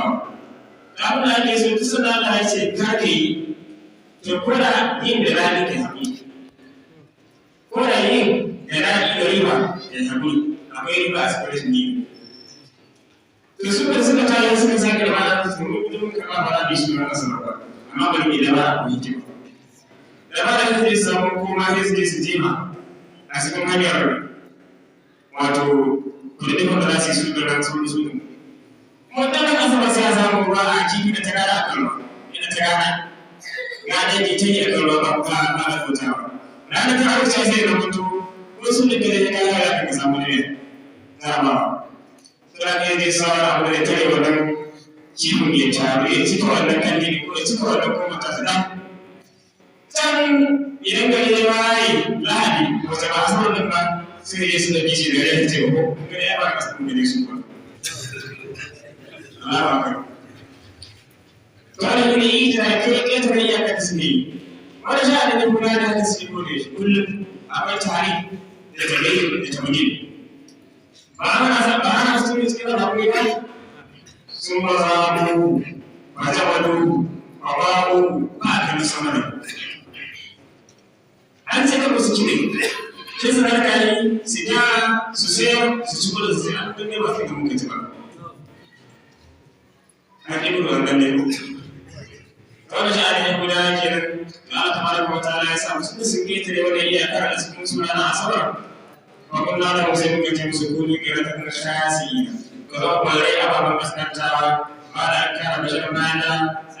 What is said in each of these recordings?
girmamawa. Abin da ake so duk sanda Allah ya ce kar ka yi, to ko da yin da rani ka haƙuri, ko da yin da rani da riba ya haƙuri, akwai riba a cikin rashin yi. To su da suka tayi suka sake da ma'ana su mutum ka ba da shi na kasa ba, amma bari mai dabara ko hikima. Dabara da zai samu kuma sai su jima a cikin hanyar wato kudin wanda za su yi su da ran su. Wannan kasa ba sai ya samu ruwa a kifi da ta gara a kan ruwa, ina ta gara. Gane ke ta yi a kan ruwa ba ba da hutawa. Ranar ta wuce sai da mutu, wasu da kare ya kaya ya kan samu ne. Zama. Sura ne zai saura abu da tare wannan kifin ya taru ya cika wannan kandi ko ya cika wannan kuma ta tsada. Can idan gari ya waye Lahadi wata ba a sauran ba sai ya suna kishi da rai ta ko gari ya ba ka sanin gari su ba. Allah ba. Wani yi ta kai ƙetare iyakar da suke yi. Wani sha da kuma da haka suke kode shi kullum akwai tare da tabi da tabgin. Ba ana su ne cikin abubuwa ba sun ba za mu ba ta wadu ba ba mu ba a kan sama da. An ce kan su kire, shi su rarka yi su gyara su sayar su ci kudin su sai an ne ba fi da muka ci ba. An ɗi da wannan ne. Wani sha'ani ya guda kenan da Allah tabaraka wa ta'ala ya sa musu sun ketare wannan iyakar a cikin suna na asabar wa kullu da sai muka ce musu kullu kiratan khasiyina ko da kwarai ababan kaskantawa ba da an kara bashirin bayan da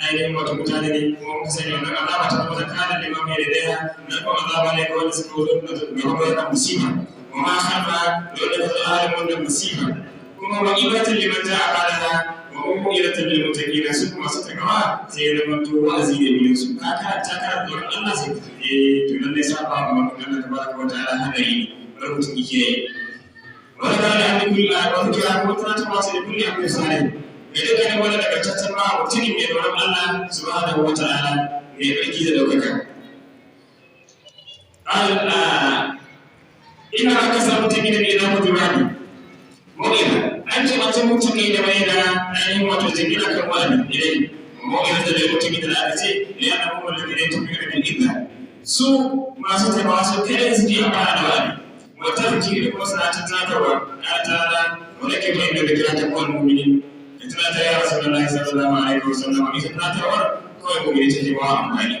ainihin wata mutane ne kuma muka sani wannan azaba ta kuma zakana da imam mai daya na kuma azaba ne ga wanda suka wuce da gaba wannan musiba wa ma khafa da wanda ta halin wannan musiba kuma wa ibatan liman ja'a ba'daha mu'minatul lil muttaqin su kuma su takawa sai ya zama to wa'azi ne biyan su ka karanta karatu Allah sai to nan ne saba ma Allah tabaraka wa ta'ala hadari ne mutum yake wala da an kulli wa kira ko tana ta wasu da kulli abu sai da dukkan wanda daga tattan ma mutum ne da Allah subhanahu wa ta'ala ne barki da daukaka Allah ina aka samu tabi da ne na mutumani mu'mina an ce wata mutum ne da mai da ainihin wato jingina kan wani idan mu'min da mutum da aka ce ya na mu'min da ne tafi da illa su masu tabawa su kai su ji amana da wani wata zikiri da kuma sanatun tunatarwa ya ta'ala wanda ke bayan da kira ta kwan mu'minin da tunatar ya rasulullahi sallallahu alaihi wasallam ita tunatarwar kawai mu'mini take ba amfani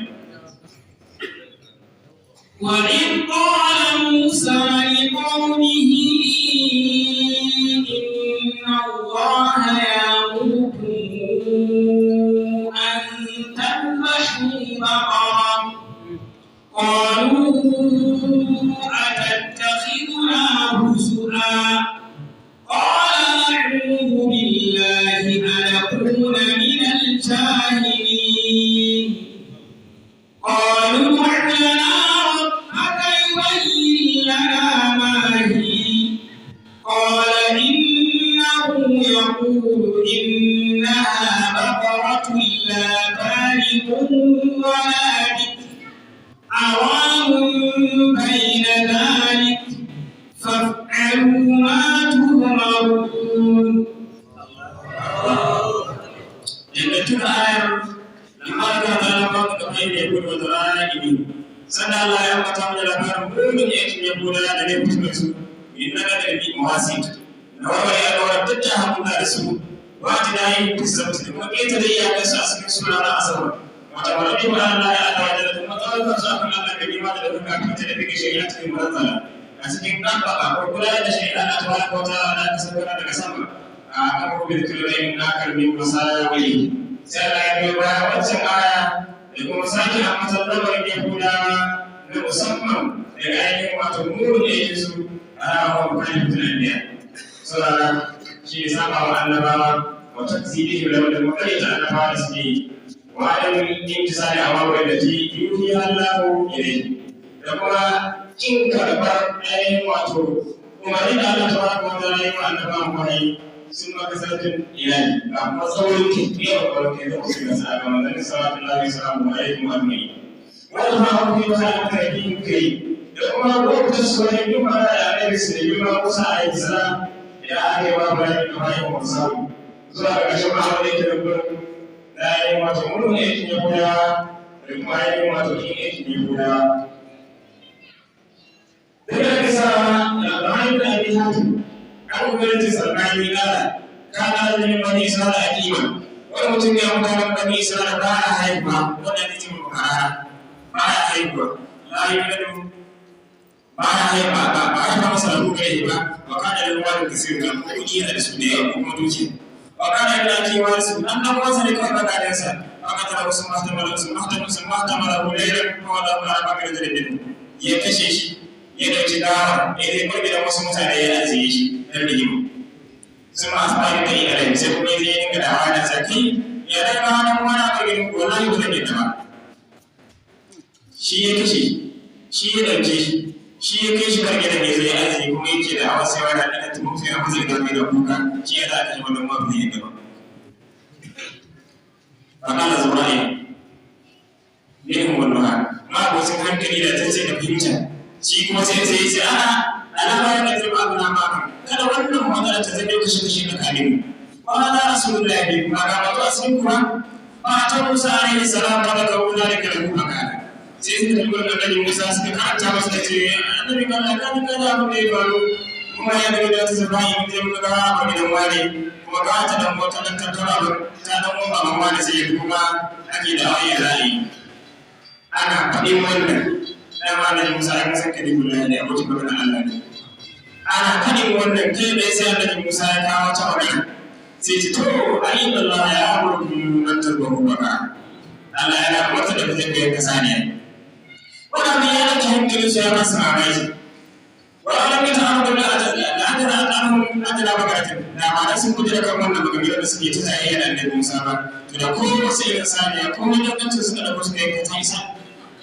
وإذ قال موسى لقومه الله يأمركم أن تذبحوا بقرة قالوا أتتخذنا هزؤا قال أعوذ بالله أن أكون من الجاهلين قالوا ادع لنا ربك يبين لنا ما هي قال يقول إنها بقرة لا فارغ ولا بكر عوام بين ذلك فافعلوا ما تؤمرون. Yadda tun ayar لما كان لما كان يقول وذرائه سنة الله يوم تعمل لكان مؤمن يأتي يقول أنا لم تسمع إنك تبي مواسيت nawar ya dora duk da hakuna da su wata da yin kusurta da kuma ƙeta da iyakansu a cikin suna na asabar wata wani ne wani Allah ya adawa da kuma tsawon su akan Allah da nima da duka kanta da bige shari'a cikin matsala a cikin ɗanɓaka ko kula da shari'a na tawa ko ta na kasar daga sama a kan rubin turai na karbi masaya wali sai Allah ya biyo baya wancan aya da kuma sake a matsar lamarin yahudawa na musamman daga ainihin wato murin da yake su a rawa bukatar tunaniya saboda shi ne saba wa annabawa wa takzibihi da wanda makarita annabawa da suke yi wa adam intisali awawi da ji yuhi Allahu ilayhi da kuma kin karbar ainihin wato umarni da Allah tabaraka wa ta'ala ya annabawa wahayi sun maka sarkin iyali ga kuma saurin kiyar kwarke da wasu gasa a gama zane sallallahu alaihi wasallam alaikum ajma'in wani ma hukumi wata alkarfi kai da kuma lokacin sauran yin mara da annabi su da yi ma kusa alaihi salam ya ake ba bayan bayan wasu zuwa ƙarshen ma'amala yake da gurin na yin wato mulkin aikin Yahudawa da kuma yin wato yin aikin Yahudawa. Daga bisa da bayan da abin hatu, an gwamnati sarkani nada, kana da yin bani Isra'ila a kima. Wani mutum ya mutanen bani Isra'ila ba ya haihuwa, wanda ne cikin bukara, ba ya haihuwa, la yi gado, ba ya haihuwa, ba ya haifa masa da kuka yi ba, ba ka da ruwa da kasir ga kuɗi yana da su da yawa kuma duki. Ba ka da yana kewa da su, an wasa ne kawai bakaɗinsa, ba ka tara wasu mahtamala hulairar kuma da kuma ba ka da dalilin. Ya kashe shi, ya dauki gawa, ya zai kwarbe da wasu mutane ya ajiye shi, ɗan rigima. Sun ma asibari da iyalai, sai kuma zai yi da hawa da zaki, ya daga hannun wani abin wallahi ba zai yadda ba. Shi ya kashe, shi ya dauke shi, shi ya kai shi karge da mai zai ajiye kuma yake da hawa sai wani ɗan tumu sai na mazai gami da kuka, shi ya za a kashe wannan mafi zai yadda ba. Fakala Zura'i, ne wannan ma abokin hankali da ta ce da fahimta, shi kuma sai sai ce a'a alama da ta ba na ba kada wannan magana ta zai kashe na kalimu ba na rasulullahi ba ga wato asin kuma ba ta Musa alaihi salam ba da kauna da kalmu haka sai su da gurin Musa suka karanta masa ce annabi Allah kan kada mu ne baro kuma ya daga da ta zaba yi mun ga ba gidan wani kuma ga ta dan mota dan tattara ba ta dan mu ba wani sai kuma ake da ayi ra'ayi ana faɗin wannan dama da Musa ya san kalimullahi ne abokin maganar Allah ne ana kadin wannan kai da sai Annabi Musa ya kawo ta magana sai ce to ayi Allah ya amurku an tarbahu baka Allah ya mata da kake kai kasaniya wannan ya da hankali sai ya masa amai wa alam ta'amdu la adana bakatin da ma sun kuje kan wannan magana da suke ta tsaye da Annabi Musa ba to da ko sai kasaniya ko wani lokacin suka da su kai ta isa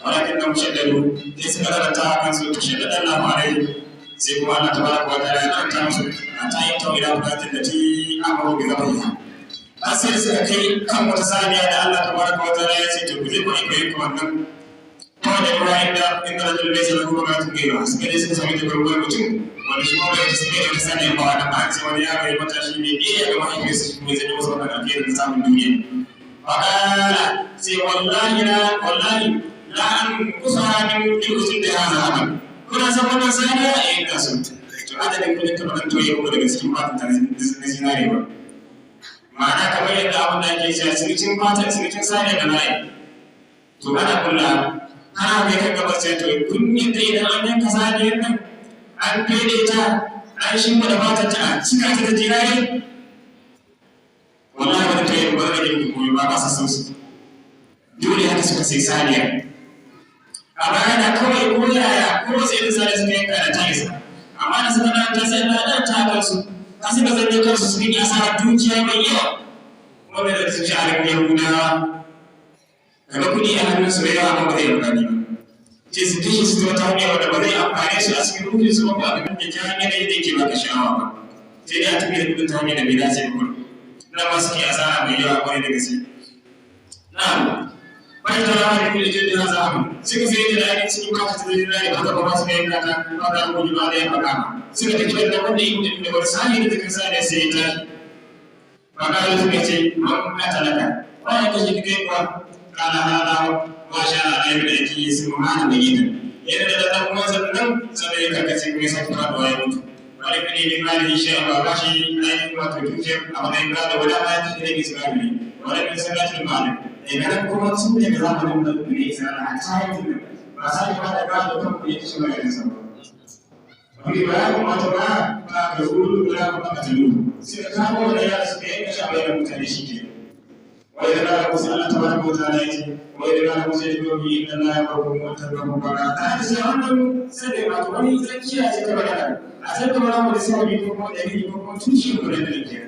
walakin nan shaddadu sai suka rarrata kan su shaddada Allah alaihi sai kuma Allah tabaraka wa ta'ala ya karanta musu a tayin tawila bukatin da ti amuru bi zabiha har sai suka kai kan wata saniya da Allah tabaraka wa ta'ala ya ce to ku je ku yi wannan kuma da Ibrahim da inda rajul laysa lahu bukatun ghayra suka je suka sami tabarwar mutum wanda shi kuma bai suke da saniya ba da ba sai wani ya kai mata shi ne iya ga mahaifiyarsa shi kuma zai masa wannan alheri da samun duniya faqala sai wallahi la an kusa min usul da hada amal kuna san wannan saniya a yin kasu to adadin kudin ta bakan toye ko daga cikin fatan na zinare ba ma'ana kamar yadda abin da ake cewa cikin fatan cikin saniya da nayi to ana kula ana mai kan gabas sai to kun yadda idan an yanka saniyar nan an fede ta an shimfa da fatan ta a cika ta da zinare wallahi wani toye ba zai yi koyi ba sa sausu dole haka suka sai saniya amma yana kawai ko yaya ko sai da sai suka yanka da taisa amma da suka ta sai da ta kansu ta suka zanne kansu su yi asara dukiya mai yawa wanda da su ci a ran Yahudawa kaga kudi a hannun su yawa amma ba zai amfani ba ce su kashe su ta hanyar wanda ba zai amfane su a cikin rufin su ba abin da ta hanyar da yake baka sha'awa ba sai dai a tafi da kudin ta hanyar da bai dace ba na ma suke asara mai yawa kwarai da gaske na'am bai da rawa da kuje da zamu suka sai da dai cikin ba ta da dai haka ba su kai da ba da ku ba da ya baka suka tafi da wanda yake da warsani da take sai da sai ta ba ka da suka ce mun ka talaka wai ka ji kai kuwa kana hada wa sha Allah da yake subhana da gidan yana da dan kuma sannan sai ka kace kai sai ka da ya mutu wani kudi ne ma da insha Allah ba shi ai wato duke a wannan da wala ma ta da Isra'ili wala bin sanatul malik idan kuma sun ne da zamanin da ne Isra'ila a cikin ba sai ba da gado kan ku yake shi mai nisa wani ba kuma ta ba ga rulu da ba ka tulu sai ka kawo da ya su ne ka shabe da mutane shi ke wai da Allah sai Allah tabaraka wa ta'ala yace wai da Allah sai ya yi inna la yaqumu wa tabaraka wa ta'ala sai wannan sai da wani tsakiya ce ta magana a sai da wani da sai ko kuma dalili ko kuma tushe ko da dalili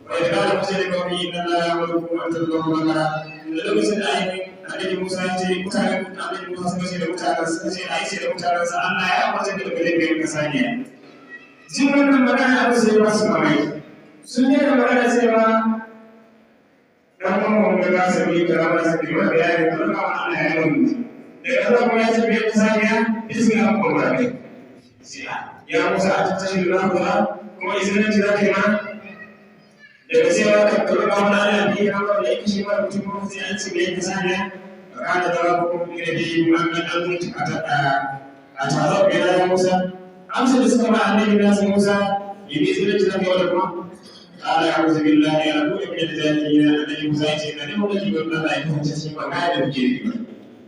wai da Allah sai ya yi inna la yaqumu wa tabaraka wa ta'ala da lokacin da Annabi Musa ya ce mutanen Annabi Musa suka ce da mutanen suka ce ai sai da mutanen sa Allah ya kwace da gare gare kasaniya jin wannan magana abu sai ba su mamaki sun yi da magana cewa dan mun ga za su yi karama su yi wa bayani da Allah ya yi da kaza kuma ya ce bai kasaniya isin an ko ba ne ya Musa a tattashi da Allah kuma izinin ji zaka ma da daga cewa ka ɗaura ba wani ana biyu na wanda yake shi wani mutum kuma sai an ce mai yadda saniya ka da zama ko kuma da biyu an ga ɗan mutu a taron bai na Musa amsa da suka ba annabi nasu Musa yi zai da tunan yau da kuma ƙara ya wuce billahi ya rabu da mai da jahili na annabi Musa ya ce na nemo da jibar da ya kasance shi ba ka da muke yi ba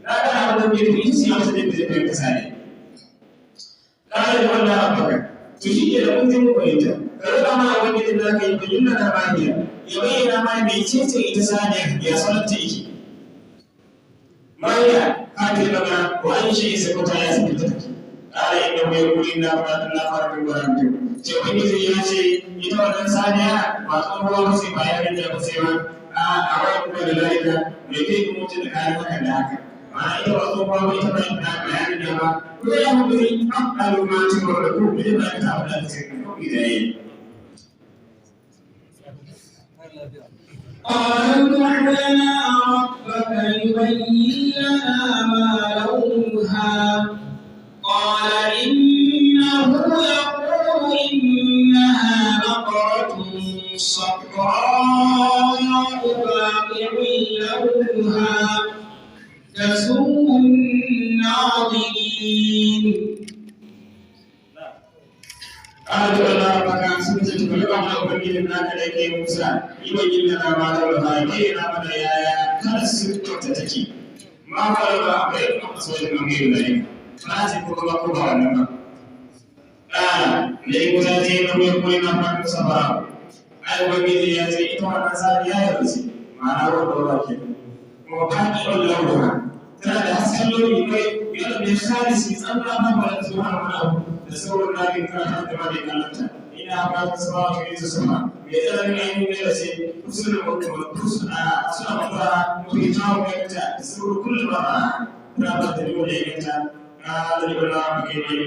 na ga abin da muke yi ita ce amsa da zai fahimta saniya ƙara da wannan abubakar to shi ke da mun zai fahimta ka rika ma wani da za ka yi bayyana na bahiya ya bayyana ma mai cece ita saniya ya sanarta yake Maya kafin daga ko an shi isa ko ta ya saki ta ƙara inda mai kuri na fatan na fara da gwaran to ce wani zai ya ce ita wannan saniya ba tsohuwa ba sai bayan da ba sai ba a wani kuma da lalika mai kai kuma mutum da kayan haka da haka ma'ana ita ba tsohuwa ba ita ba da bayanin da ba ko ya mu gari an ƙalu ma ci ba da kuma ita ba ta abu da ta sai ko da yayi قالوا ادع لنا ربك يبين لنا ما لونها قال إنه يقول إنها بقرة صفراء فاقع لونها تسوء الناظرين قالوا الله مكان سنة تبلغ من أبنجي لنا كذلك موسى يبين لنا ما لونها يبين لنا يا كان السنة تتكي ما قالوا أبيت أصوات المغير ذلك فناسي كما قضى ونما لأي موسى تينا ويقولنا فان صبرا أبنجي ياتي إتوانا ساري يا يرسي ما نرى الله وباقي لونها tana da hasken launi mai yana mai khalisi tsanna ba ba da zuwa wani abu da sauran nabin karatu da mai kallanta ina ba ta sama ta yi sama mai tsananin ainihin ne da sai suna mafara mafi tawo mai ta da sauran kullum ba ta ba ta yiwu da yanta na lalibin na mafi mai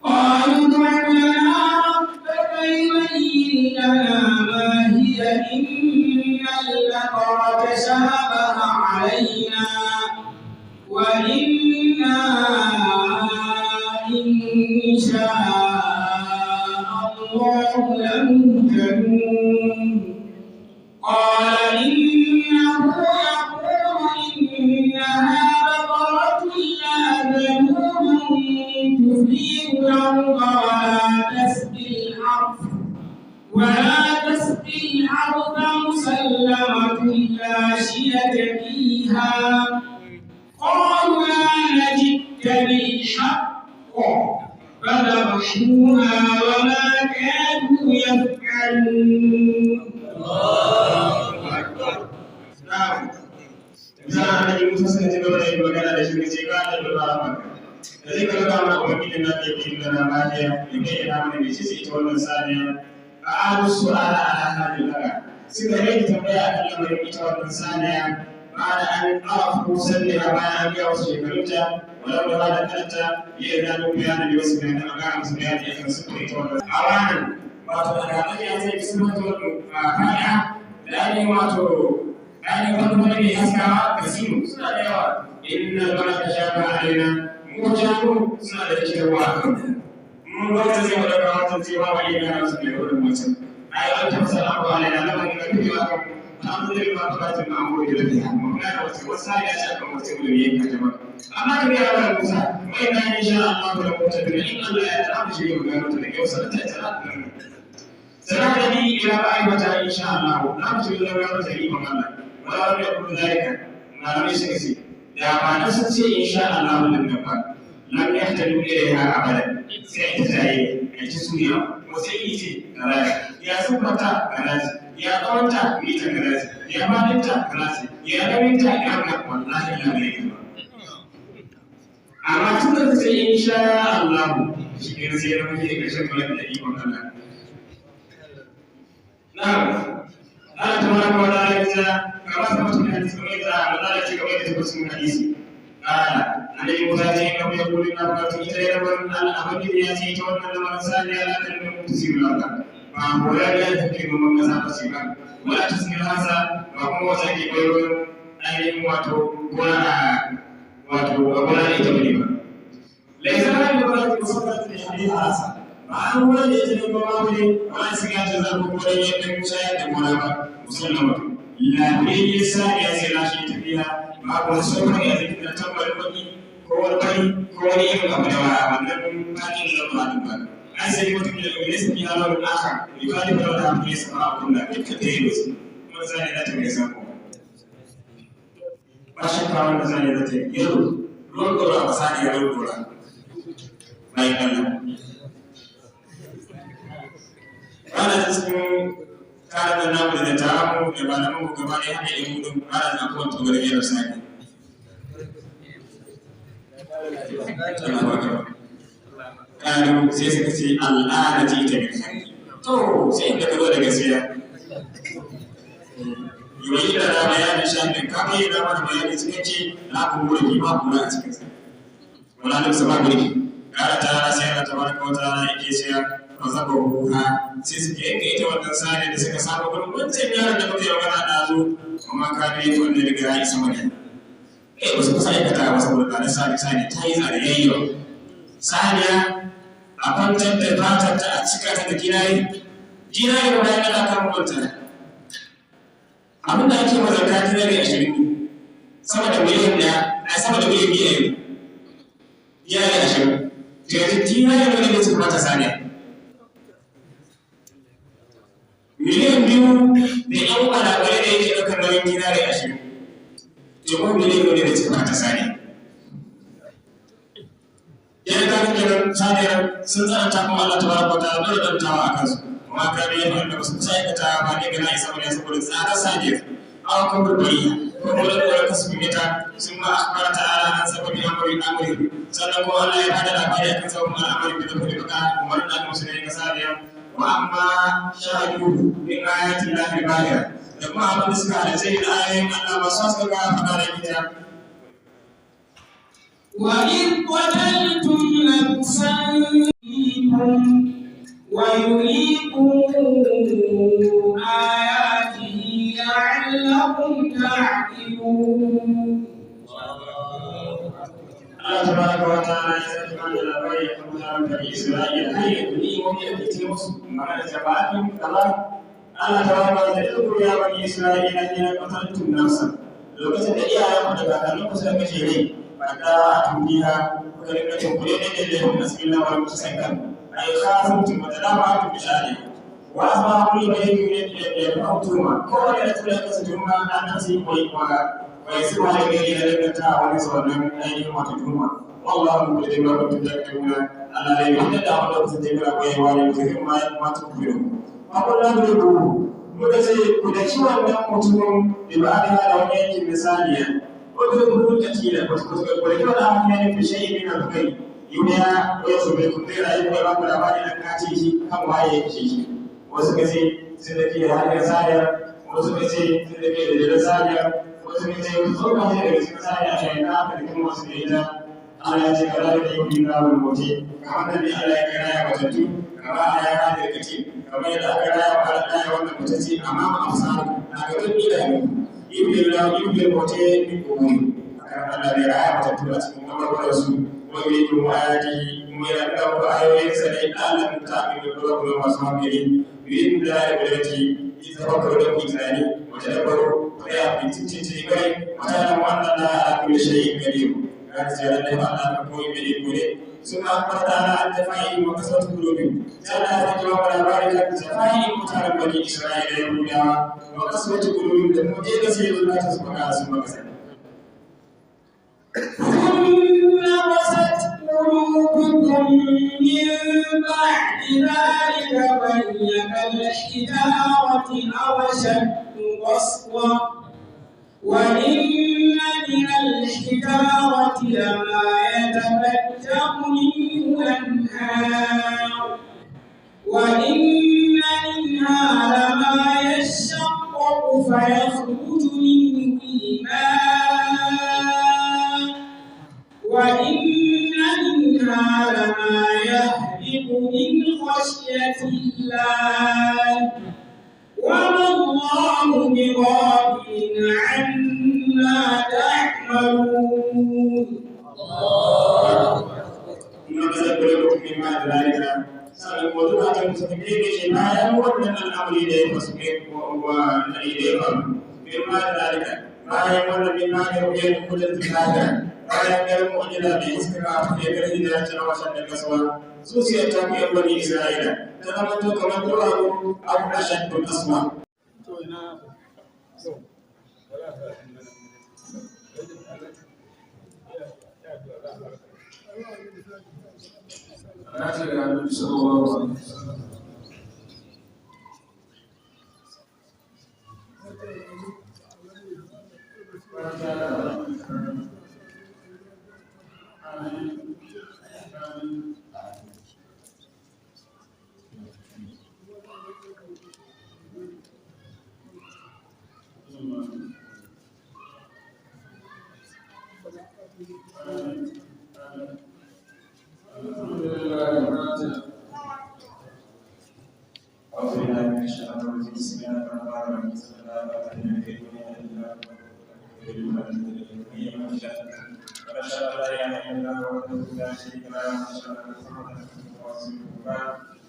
قالوا ادع لنا ربك يبين لنا ما هي إن البقرة شابه علينا وإنا إن شاء الله لمهتدون قال إنه يقول إنها بقرة لا ذنوب تثير الأرض ولا تسقي الأرض مسلمة لا شية فيها قالوا لا جئت بالحق فذبحوها وما كانوا يفعلون da zai kaga mana ubangiji na ke yin da mariya da ke yana mana mai ce ita wannan saniya a ahlu su'ala ala hadin daga suka yi tambaya akan lamarin ita wannan saniya ba da an arafu sanniya bayan an ga wasu shekarunta walau da ba da kanta ya gano bayanin da wasu bayanan a gane musu bayani akan su ita wannan a ranar wato da ranar ya zai su mata kaya da ainihin wato ainihin wani mai haskawa kasiru suna da yawa inna baraka shafa alaina mutane suna da cikarwa a kan mun wata zai wadda wata cewa wa iya yana su ne wurin mutum ai an tafsa abu alaina na wani ƙarfi ba kan an zai ba ta bacin ma'amuri da biya mun gane wasu ya ce akan wasu da ya kaje ba amma da ya wani musa mai na yi sha Allah da mutum da in Allah ya ta mu shirye magana ta da yau sanata ta sana da ni ila ba ai mata insha Allah na mu shirye magana ta yi magana wala wani abu zalika na mai shi da ba na sun ce insha Allah wannan gaba lam yahtaju ilayha abadan sai ta tayi a ci suniya ko sai yi ce garaji ya subata garaji ya kawanta mita garaji ya fadinta garaji ya gaminta ya ga wallahi la ne amma tun da sai insha Allah shi ne sai da muke kashin kallon da ikon Allah na'am Allah tabaraka wa ta'ala ya kama sabata da hadisi kamar da Allah ya ce kamar da tafsirin hadisi annabi Musa ya ce kamar ya kuli na ba ita ya bar al'amari ya ce ita wannan da marasa ne ala kan da tafsirin Allah ba ko ya ga take mun ga sa ce ba wala tafsirin hasa ba kuma wata ke bayar ainihin wato gona ita bane ba laisa la yuqadu sabata da hadisi hasa ma'an wani ya ce ba ma wani wani sun yace za ku kore ya ɗan shayar da gona ba musamman lafiyayye sani ya sai lashe tafiya ma kuma sauran ya zai da tambarin baki ko wani bari ko wani irin abu da wannan bakin da ba ba an sai mutum da kuma yasa ki halar aka yukali ba da abu ya sama abun da duka ta yi wasu kuma sani za ta mai sako ba shakka wanda sani za ta yi yau ruwan gora ba sani ya ruwan gora bayan Allah ana cikin kayan namu da tamu da malaman mu gaba ɗaya haka yin gudun ana na kowace tsoron yadda sani kayan sai suka ce al'ada ce ta bin hanki to sai inda ka zo da gaskiya yi da na bayanin shafin kama yi da mana bayanin suka ce na kuma wuri ba kuma a cikinsa wala da su ba guri ƙara ta rana sai yana tabaraka wata rana yake siya mazaba ruha sai suke yanka ita wannan sani da suka samu gurin wancan yaron da muke magana da zo amma ka ga ita wanda daga ya isa mana ba su kusa aikata ba saboda tare sani ta yi tsare yayyo saniya a kwantar da fatar ta a cika ta da ginayi ba bayan ana kan kwanta abin da ake mazarta dinari 20 sama da miliyan ɗaya a sama da miliyan biyar dinari 20 yanzu dinari wani da suka mata saniya miliyan 2 da yan kwalakwale da yake ɗaukar nauyin dinari 20 jama'a miliyan wani da suka mata saniya yana ta fi kenan saniyar sun tsananta kuma Allah ta baraka ta da dantawa a kansu kuma ka da yin wanda ba su kusa aikata ba ne gana isa bane saboda tsada saniyar awa kan burburiya ko kuma da kasu mita sun ma akbara ta'ala an sababi amri sannan kuma Allah ya bada labari akan sabon al'amari da zai baka umar da musulmai ga saniya wa amma shahadu min ayatin lahi bahira da kuma abin da suka halace da ayoyin Allah masu suka ga fada da ita وإذ قتلتم نفسا ويريكم آياته لعلكم تعقلون. الله تبارك وتعالى يسألك عن الأبوين يقولون بني إسرائيل هل يدريهم يأتي مسلم مع جماعتهم كما الله تبارك وتعالى يا بني إسرائيل حين قتلتم نفسا لو كنت إياهم فدعوا مسلم شيئين فدعتم بها وكلمة قليلة لهم بسم الله والمسلمين أي خافوا وتدافعتم بشأنهم وأصبح كل بيت يدعوتما كل يتلقى عن نفسه ويسوع الذي لدينا ونسوى أيهم وتجمع والله مقدم لكم تتكلمون على ذلك يدعو لكم تتكلمون ويوالي ما تكبرون فقلنا نقول كدشوا أنهم متمون ببعض هذا ونيك مثاليا وذكروا تكيلا ولكن الأحيان في شيء من الخير يوميا ويصبحكم غير أيضا ويبقى الأباد أنكاتيه كم وعيه شيء وسكسي سندكي هذه ساليا وسكسي سندكي لجل ساليا وسكسي وسكسي هذه ساليا شيئا فلكم وسكيتا على ذكر يومنا والموت كما الذي على كرايا وتتو كما على هذا الكتيب كما إذا كرايا وعلى الله والمتسي أمام أبصار أقدم إلى يبلغ الله يبلغ الموت من قبول كما الذي رأى وتتو أسمه ورسول ويريكم آياته ويرى آيات سنة أعلم تعمل القلوب والمصابين يريد ذلك التي يتفكر في ثاني وتدبروا ويأتي تتبعي وتعلم أن الله على كل شيء قدير كان سيادة الله على كل شيء ثم أخبرنا عن تفاعل وكسرة قلوبهم سألنا رجل ولا بارك تفاعل متعلم بني إسرائيل يهودا وكسرة قلوبهم المدينة سيد الله تسبقها ثم كسر ثم قست قلوبكم من بعد ذلك وهي كالحجارة أو أشد قسوة وإن من الحجارة لما يتفجر منه الأنهار وإن منها لما يشقق فيخرج منه الماء وإن منها لما يهبط من خشية الله وما الله بغافل عما تعملون. إنما سبلكم من بعد ذلك سأل faru min ma da zalika bayan wannan min ma da rubuce kullum zikaya bayan garin mu'jiza da iska a cikin garin da ta wasan da kasuwa zuciyar ta ku yan bani Isra'ila ta zama to kamar turabu abu da shakku asma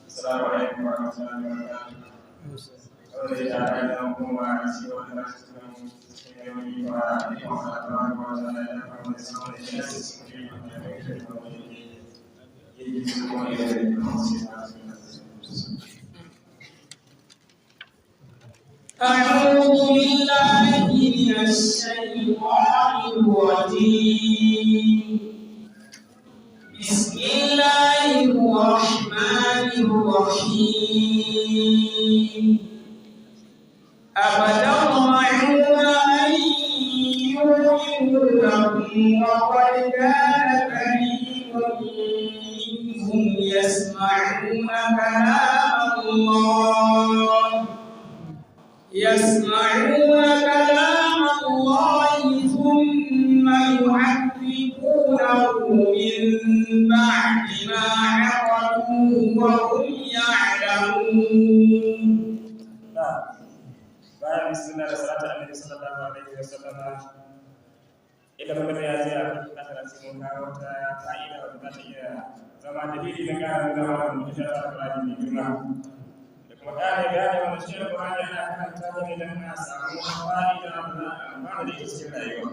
السلام عليكم ورحمة الله أعوذ بالله من الشيطان الرجيم بسم الله الرحمن الرحيم أفتطمعون أن يؤمنوا لكم وقد كان فريق منهم يسمعون كلام الله ثم يحرفونه من بعد ما عقلوه وهم يعلمون. بسم الله الرحمن صلى الله عليه وسلم إذا كنت يا زياد أثناء سموها وتعيد وتعيد زمان جديد نكان زمان مجرد القرآن الكريم وكان يجعل من الشيء القرآن أن تنتهي إلى الناس وفائدة ما الذي يصير أيضا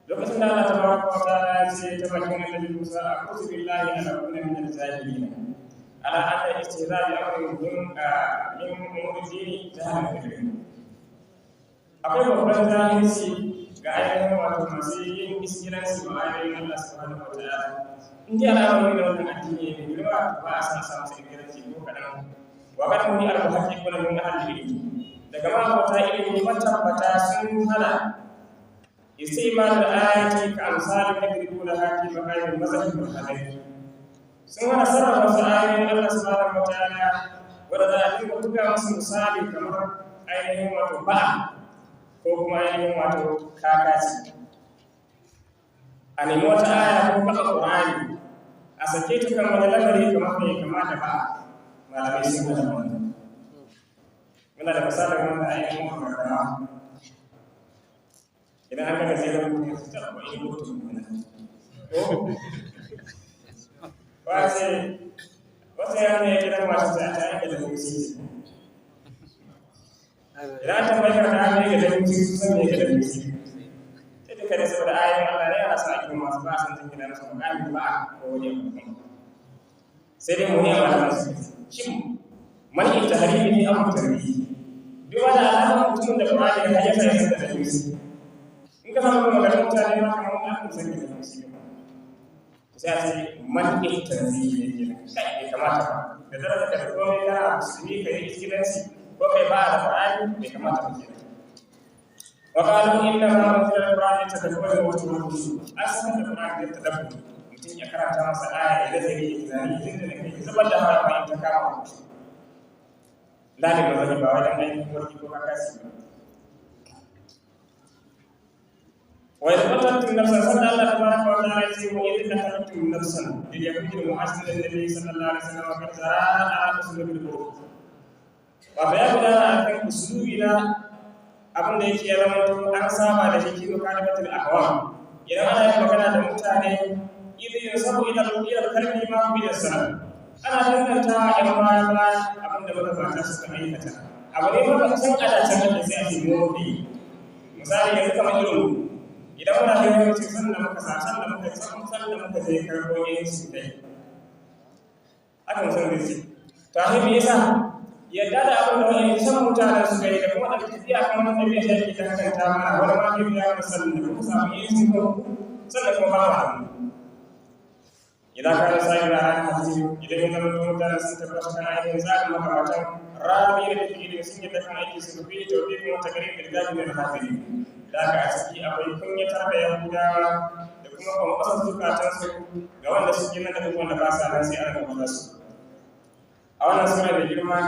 lokacin da Allah tabaraka wa ta'ala ya ce ta bakin annabi Musa a'udhu billahi an akuna min al-jahilin ala anna istihza'i amrin min mu'minin jahilin akwai babban zalunci ga ayyukan wato masu yin iskilanci wa ayoyin Allah subhanahu wa ta'ala in ji al'amari da wannan addini ne girma ba a san samu iskilanci ko kadan wa kan ni al-muhaqqiquna min ahli ilmi daga ma wata ilimi matabbata sun hana استعمال الآيات كأمثال يضربونها في مكان المسجد والحديث ثم صرف آيات الله سبحانه وتعالى وذلك كتب مثال كما أيهم وتبع كما أيهم وتكاكاسي أن يموت آية كما القرآن أسكيت كما لغري كما تبع ما لم يسمى من المثال كما أيهم وتبع idan aka ga sai da mutum ya tsara ba yin mutum ne ba sai wata yana ya kira masu ta yanke da mutum idan ta mai ka ta yanke da mutum su san me yake da mutum sai duka da saboda ayoyin Allah ne ana sa ake masu ba san jin da su ba ba ko wani sai dai mu ne ba su shin man ittahari ne abu tarbiyi duk wanda Allah mutum da ba ya hayya sai da mutum in ka samu maganar mutane ma kamar wani abin sani da musu sai a ce man ihtanzi ne kai kamata ba da daraja da komai kana musulmi kai iskilanci ko kai ba da Qur'ani bai kamata ba kenan wa qalu inna ma unzila al-Qur'anu tadabbaru wa tadabbaru asan da Qur'ani da tadabbur mutum ya karanta masa aya da zai zani inda ne kai zubar da hawa ba in ta kama lalin ba zai ba wajen aiki warki ko kakasi ba وإذ قتلتم نفسا صلى الله تبارك وتعالى وإذ قتلتم نفسا ليكون المحسن النبي صلى الله عليه وسلم وقد ترى على أسلوب البروح وبيان أن أسلوبنا abin da yake zama an saba da shi kino kalimatul ahwam idan ana yin magana da mutane idan sabu idan kalmi ma bi da sana ana danganta yan baya abin da muka fata suka aikata abu ne ba san ada can da sai a ce mu ne misali yanzu kamar irin idan muna da yawan cikin sannan muka sa sannan muka je karɓo yin su dai akan san da shi to a me yasa yadda da abin da wani san mutanen su kai da kuma da tafiya kan wani tafiya da yake danganta mana wani ma ke biya mana sannan da muka samu yin su sannan kuma ba mu idan ka rasa ila an hadisi idan ya zama mutanen sun tabbata kan aikin zaɓin makamatan rabi da take da sun yi ta kan aiki su rufe ta rufe kuma ta gari da gaji da hafiri da aka a ciki akwai kunyatar da yahudawa da kuma kwamfasar zukatansu ga wanda suke nan da duk wanda ba sa nan sai an gaba su a wannan sura da girma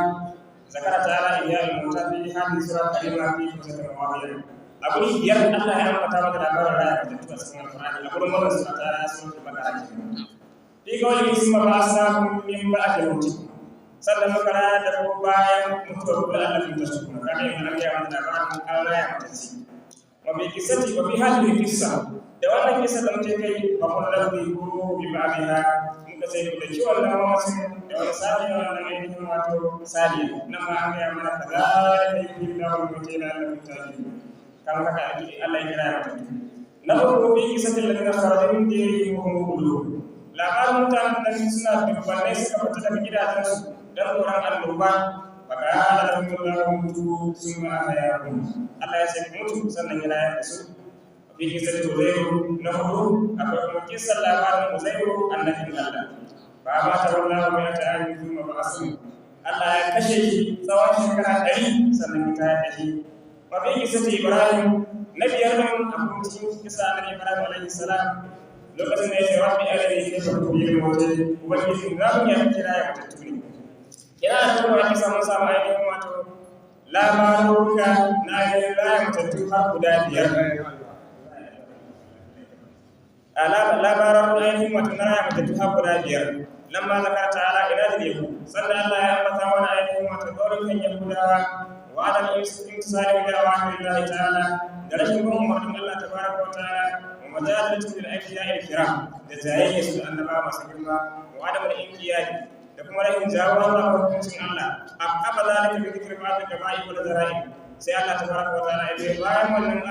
zakara ta ala iyalin mota fi hadin sura kalima fi kusa da mawabiyar a guri biyar Allah ya ambata maka labarin raya da tattuwa cikin alƙur'ani a gurin wannan sura ta ala sura ta bakara ke fi kawai sun ba sa min ba a da mutum sannan muka raya da ko bayan mutuwar kula Allah fin ta shukuna kada yin Allah ya wanda labarin an raya mutunci wa bi kisati wa bi hadin kissa da wannan kissa da muke kai ba mun rabbi ko bi ba'dha muka sai da ciwon da wasu da wani sabi na wannan ainihin wato sabi nan ma an gaya mana kaza da yi da wani mutum na Allah mutane kan haka Allah ya kira mutum na farko bi kisatin da na fara min da yi ko mu labarin mutanen da suna dubbanai suka fita daga gidajensu don tsoron annoba ba ka yana da mutum mutu sun ma haya kun Allah ya sai mutu sannan ya rayar da su a fi kisar Uzairu na hudu akwai kuma kisar labarin Uzairu annabin Allah ba ma ta wallah mai ta ayin kuma ba asu Allah ya kashe shi tsawon shekara 100 sannan ya tayar da shi ba fi kisar Ibrahim na biyar nan akwai cikin kisa annabi Ibrahim alaihi salam lokacin da ya ce rabbi alladhi yashfa'u bil mawt ubangiji zamu ya kira ya mutattu ne kira da kuma ake samu ainihin wato labaruka na yin raya mutattu har guda biyar labaran ainihin wato na raya mutattu har guda biyar nan ma zakar ta'ala ila da yahu sannan Allah ya ambata wani ainihin wato daurin kan yahudawa wa adam imtisali da awamirillahi ta'ala da rashin bin umarnin Allah tabaraka wa ta'ala ومجادلة الأنبياء الكرام لزايا سيد النبي مسلم وعدم الانقياد لكم عليهم جاوا الله وكنتم الله أقام ذلك بذكر بعض الجماعي والذرائع سي الله تبارك وتعالى إبراهيم والنبي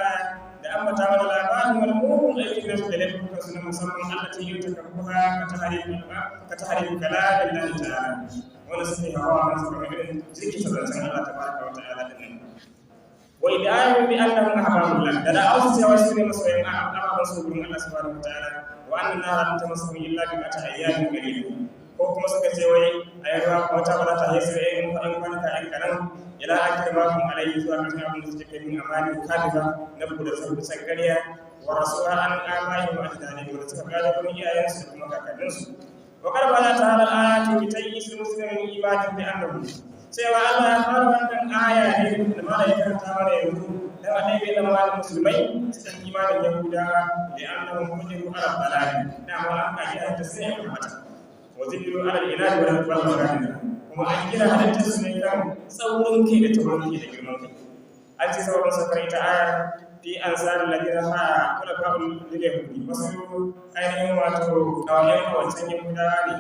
لأما تعمل الآباء والأمور التي نزلت كسنة مسمى التي يتكبها كتحريف كلام الله تعالى ونسمي هوا نسمع من ذكر الله تبارك وتعالى وإدعاهم بأنهم أحباب الله لا أوصي وأشتري مسوين أحباب رسول الله سبحانه وتعالى وأن النار لم تمسهم إلا بمئة أيام قليلة ko kuma suka ce wai ayyuka wata ba ta yi sai in kwanka in kanan ila akir ma kun alayhi zuwa kan abin da suke kai min amani kadiba na buɗe sabbin kariya wa rasuwa an amai wa ajdani da suka gada kuma iyayensu da kuma kakanninsu wa qarba ta ala ayati bi tayyisil muslimin ibadin bi annahu cewa Allah ya fara wannan aya ne da malaikar ta mana yanzu dan annabi bai da malamin musulmai cikin imanin yahudawa da annabi mujibu ala balali da ma an ka yi ta sai ya mata wa zikru ala ilahi wa rabbul alamin kuma an kira halittar su ne kan tsaurin kai da taurin kai da girman kai an ce sauran sakari ta aya fi ansarin ladina ha kula fa'ul lil yahudi wasu ainihin wato kawayen wancan yahudawa ne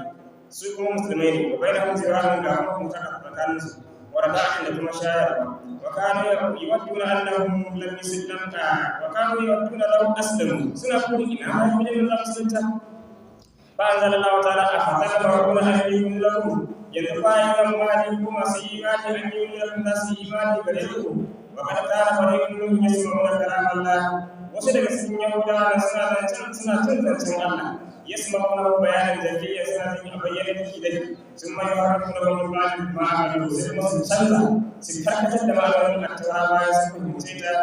su kuma musulmai ne wa bainahum ziraun ga kuma tsakanin su warada'in da kuma shayarwa wa kanu yawadduna annahum lam yuslimta wa kanu yawadduna law aslamu suna kuri ina ma kujin da musulunta fa anzalallahu ta'ala afatana rabbuna alaykum lakum yanzu bayan zamani kuma su imani an yi lakum nasu imani gare ku wa kad kana fariqun yasma'una kalam Allah wasu daga cikin yahudawa suna tantancin Allah يسمعونه بيانا جليا سنة أبينا كده ثم يعرفونه من بعد ما عملوا سلم سنة سكرة لما عملوا التوراة يسمعون سيدا